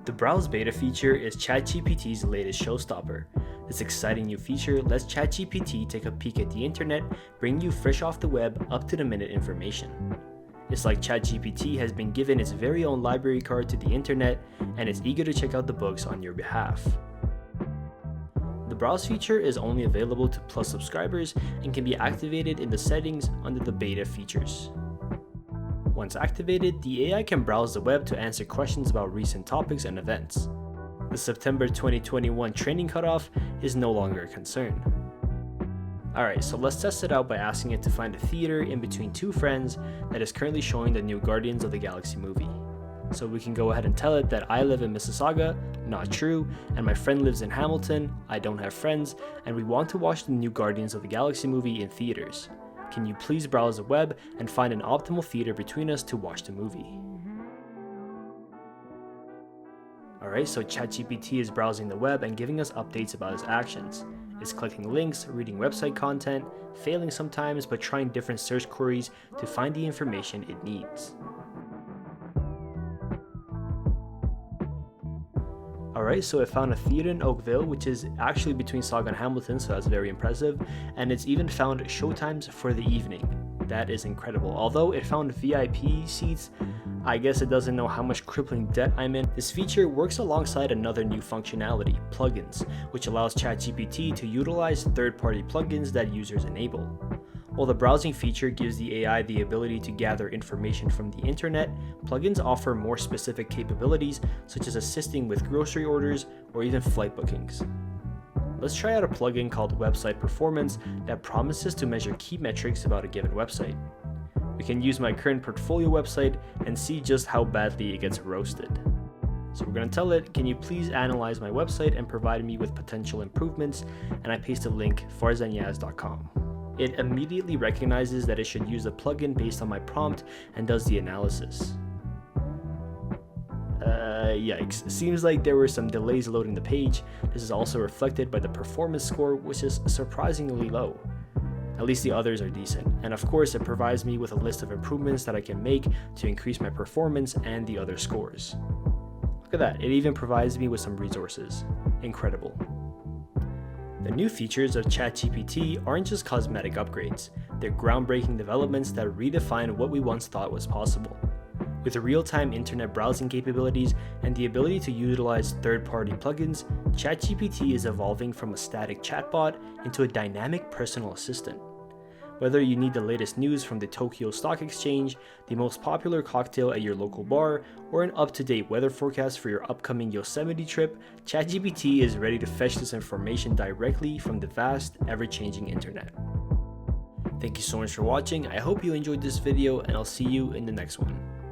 The Browse beta feature is ChatGPT's latest showstopper. This exciting new feature lets ChatGPT take a peek at the internet, bring you fresh off the web, up-to-the-minute information. It's like ChatGPT has been given its very own library card to the internet and is eager to check out the books on your behalf. The Browse feature is only available to Plus subscribers and can be activated in the settings under the beta features. Once activated, the AI can browse the web to answer questions about recent topics and events. The September 2021 training cutoff is no longer a concern. Alright, so let's test it out by asking it to find a theater in between two friends that is currently showing the new Guardians of the Galaxy movie. So we can go ahead and tell it that I live in Mississauga, not true, and my friend lives in Hamilton, I don't have friends, and we want to watch the new Guardians of the Galaxy movie in theaters. Can you please browse the web and find an optimal theater between us to watch the movie? Alright, so ChatGPT is browsing the web and giving us updates about its actions. It's clicking links, reading website content, failing sometimes, but trying different search queries to find the information it needs. Alright, so it found a theater in Oakville, which is actually between Saga and Hamilton, so that's very impressive, and it's even found showtimes for the evening. That is incredible. Although it found VIP seats, I guess it doesn't know how much crippling debt I'm in. This feature works alongside another new functionality, plugins, which allows ChatGPT to utilize third-party plugins that users enable. While the browsing feature gives the AI the ability to gather information from the internet, plugins offer more specific capabilities such as assisting with grocery orders or even flight bookings. Let's try out a plugin called Website Performance that promises to measure key metrics about a given website. We can use my current portfolio website and see just how badly it gets roasted. So we're going to tell it, can you please analyze my website and provide me with potential improvements, and I paste a link, farzanyaz.com. It immediately recognizes that it should use a plugin based on my prompt and does the analysis. Yikes. Seems like there were some delays loading the page. This is also reflected by the performance score, which is surprisingly low. At least the others are decent. And of course, it provides me with a list of improvements that I can make to increase my performance and the other scores. Look at that, it even provides me with some resources. Incredible. The new features of ChatGPT aren't just cosmetic upgrades, they're groundbreaking developments that redefine what we once thought was possible. With real-time internet browsing capabilities and the ability to utilize third-party plugins, ChatGPT is evolving from a static chatbot into a dynamic personal assistant. Whether you need the latest news from the Tokyo Stock Exchange, the most popular cocktail at your local bar, or an up-to-date weather forecast for your upcoming Yosemite trip, ChatGPT is ready to fetch this information directly from the vast, ever-changing internet. Thank you so much for watching. I hope you enjoyed this video, and I'll see you in the next one.